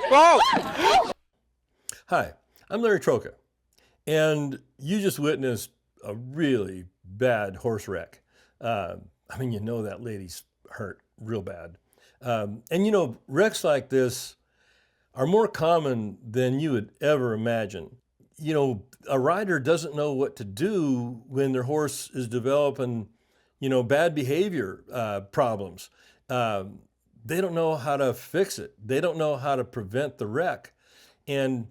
Whoa! Hi, I'm Larry Trocha, and you just witnessed a really bad horse wreck. I mean, you know that lady's hurt real bad. And you know, wrecks like this are more common than you would ever imagine. You know, a rider doesn't know what to do when their horse is developing, bad behavior problems. They don't know how to fix it. They don't know how to prevent the wreck. And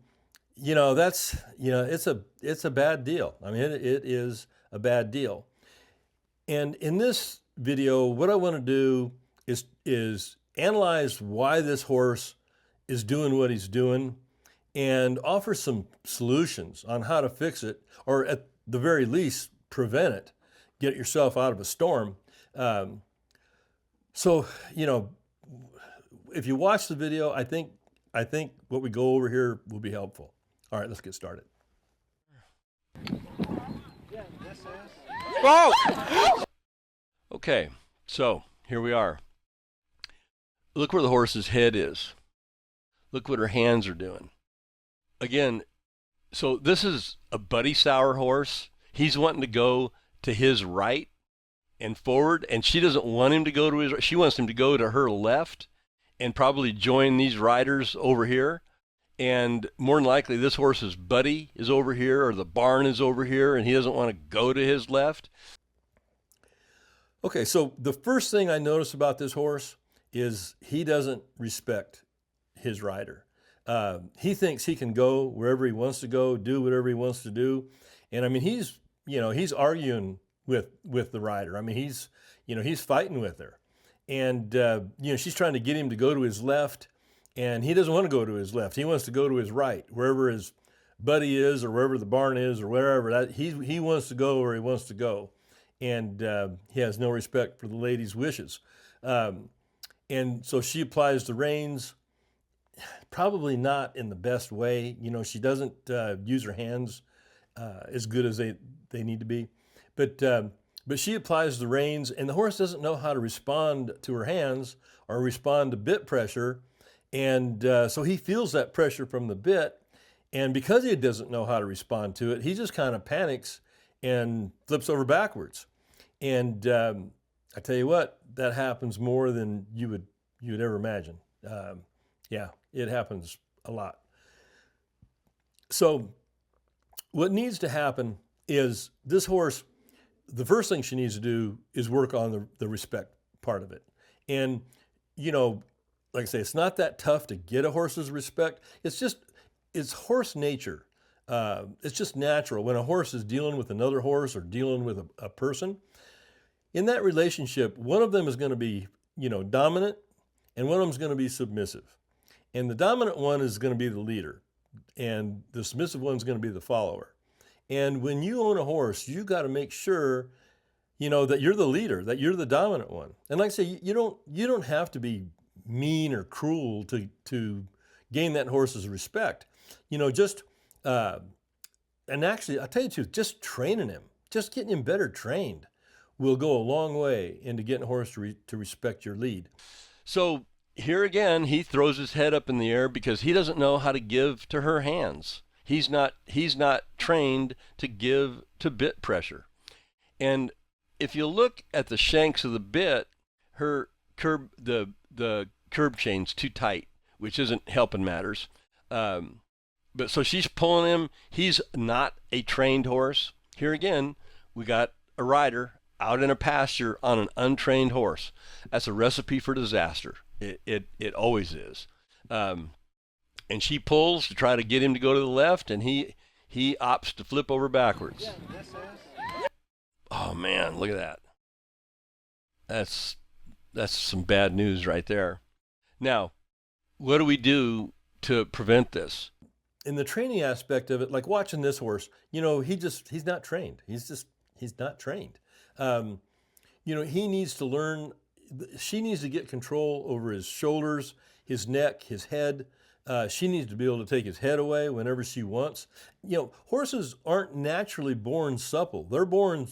it's a bad deal. I mean, it is a bad deal. And in this video, what I want to do is analyze why this horse is doing what he's doing and offer some solutions on how to fix it, or at the very least, prevent it. Get yourself out of a storm. So, if you watch the video, I think what we go over here will be helpful. All right, let's get started. Whoa! Okay, so here we are. Look where the horse's head is. Look what her hands are doing. Again, so this is a Buddy Sour horse. He's wanting to go to his right and forward, and she doesn't want him to go to his right. She wants him to go to her left and probably join these riders over here. And more than likely, this horse's buddy is over here, or the barn is over here, and he doesn't want to go to his left. Okay, so the first thing I notice about this horse is he doesn't respect his rider. He thinks he can go wherever he wants to go, do whatever he wants to do. And I mean, he's arguing with the rider. I mean, he's fighting with her. And, she's trying to get him to go to his left, and he doesn't want to go to his left. He wants to go to his right, wherever his buddy is, or wherever the barn is, or wherever. He wants to go where he wants to go. And he has no respect for the lady's wishes. And so she applies the reins, probably not in the best way. She doesn't use her hands as good as they need to be. But she applies the reins, and the horse doesn't know how to respond to her hands or respond to bit pressure. And so he feels that pressure from the bit. And because he doesn't know how to respond to it, he just kind of panics and flips over backwards. And I tell you what, that happens more than you would ever imagine. Yeah, it happens a lot. So what needs to happen is this horse, the first thing she needs to do is work on the respect part of it. And, like I say, it's not that tough to get a horse's respect. It's horse nature. It's just natural. When a horse is dealing with another horse or dealing with a person, in that relationship, one of them is going to be, dominant, and one of them is going to be submissive. And the dominant one is going to be the leader, and the submissive one is going to be the follower. And when you own a horse, you got to make sure, that you're the leader, that you're the dominant one. And like I say, you don't have to be mean or cruel to gain that horse's respect. And actually, I'll tell you the truth, just training him, just getting him better trained will go a long way into getting a horse to respect your lead. So here again, he throws his head up in the air because he doesn't know how to give to her hands. He's not trained to give to bit pressure. And if you look at the shanks of the bit, her the curb chain's too tight, which isn't helping matters. But so she's pulling him. He's not a trained horse. Here again, we got a rider out in a pasture on an untrained horse. That's a recipe for disaster. It always is. And she pulls to try to get him to go to the left, and he opts to flip over backwards. Oh man, look at that. That's some bad news right there. Now, what do we do to prevent this? In the training aspect of it, like watching this horse, he's not trained. He's not trained. He needs to learn. She needs to get control over his shoulders, his neck, his head. She needs to be able to take his head away whenever she wants. Horses aren't naturally born supple. They're born,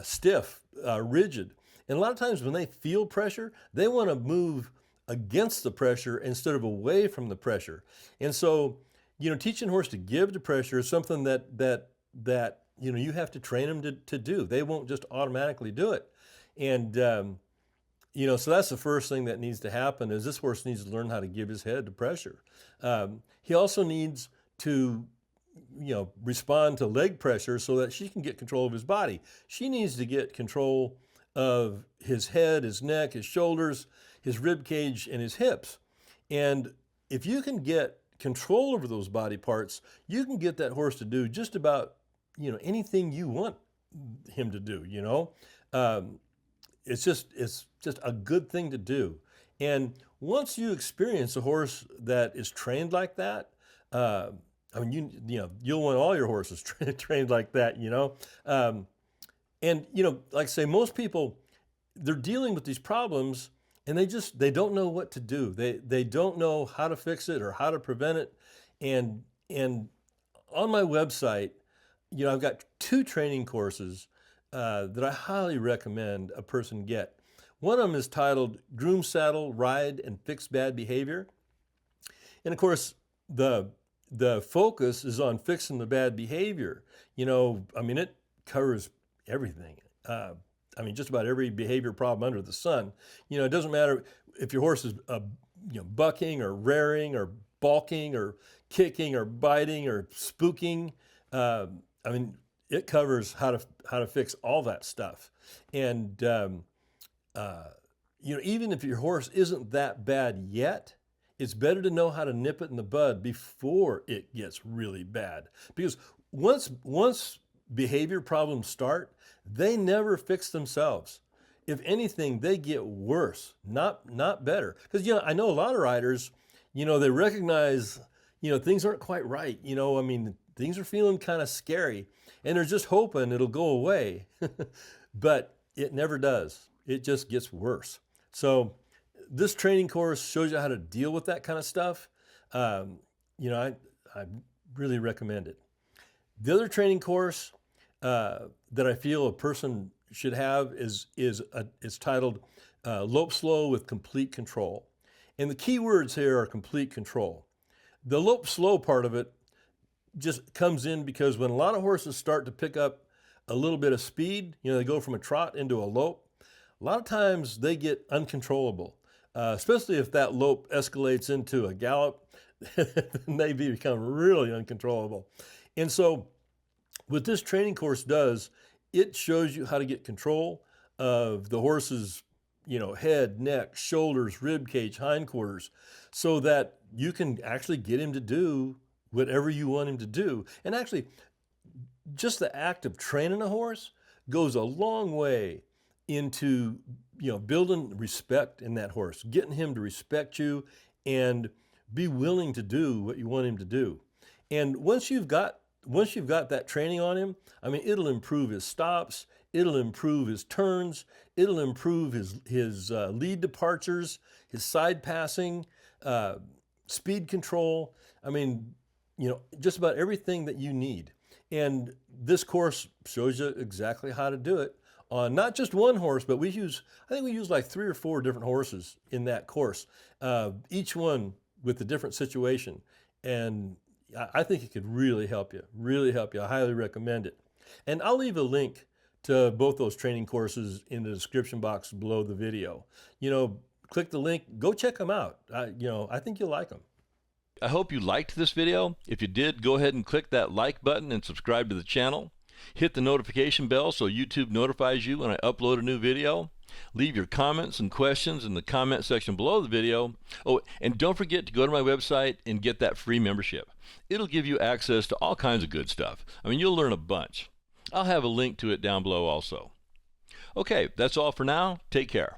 stiff, rigid. And a lot of times when they feel pressure, they want to move against the pressure instead of away from the pressure. And so, teaching a horse to give to pressure is something that you have to train them to do. They won't just automatically do it. And, so that's the first thing that needs to happen is this horse needs to learn how to give his head to pressure. He also needs to, respond to leg pressure so that she can get control of his body. She needs to get control of his head, his neck, his shoulders, his rib cage, and his hips. And if you can get control over those body parts, you can get that horse to do just about, anything you want him to do, It's just a good thing to do. And once you experience a horse that is trained like that, you'll want all your horses trained like that, and like I say, most people, they're dealing with these problems and they don't know what to do. They don't know how to fix it or how to prevent it. And on my website, I've got 2 training courses that I highly recommend a person get. One of them is titled Groom Saddle, Ride, and Fix Bad Behavior. And of course, the focus is on fixing the bad behavior. It covers everything. Just about every behavior problem under the sun. It doesn't matter if your horse is, bucking or rearing or balking or kicking or biting or spooking. It covers how to fix all that stuff. And, even if your horse isn't that bad yet, it's better to know how to nip it in the bud before it gets really bad. Because once behavior problems start, they never fix themselves. If anything, they get worse, not better. Because, I know a lot of riders, they recognize, things aren't quite right. Things are feeling kind of scary and they're just hoping it'll go away. But it never does. It just gets worse. So this training course shows you how to deal with that kind of stuff. I really recommend it. The other training course that I feel a person should have is titled Lope Slow with Complete Control. And the key words here are complete control. The lope slow part of it just comes in because when a lot of horses start to pick up a little bit of speed, they go from a trot into a lope, a lot of times they get uncontrollable, especially if that lope escalates into a gallop, then they become really uncontrollable. And so what this training course does, it shows you how to get control of the horse's head, neck, shoulders, rib cage, hindquarters, so that you can actually get him to do whatever you want him to do. And actually, just the act of training a horse goes a long way into, building respect in that horse, getting him to respect you and be willing to do what you want him to do. And once you've got that training on him, it'll improve his stops, it'll improve his turns, it'll improve his lead departures, his side passing, speed control. Just about everything that you need. And this course shows you exactly how to do it on not just one horse, but I think we use like 3 or 4 different horses in that course, each one with a different situation. And I think it could really help you. I highly recommend it. And I'll leave a link to both those training courses in the description box below the video. Click the link, go check them out. I think you'll like them. I hope you liked this video. If you did, go ahead and click that like button and subscribe to the channel. Hit the notification bell so YouTube notifies you when I upload a new video. Leave your comments and questions in the comment section below the video. Oh, and don't forget to go to my website and get that free membership. It'll give you access to all kinds of good stuff. You'll learn a bunch. I'll have a link to it down below also. Okay, that's all for now. Take care.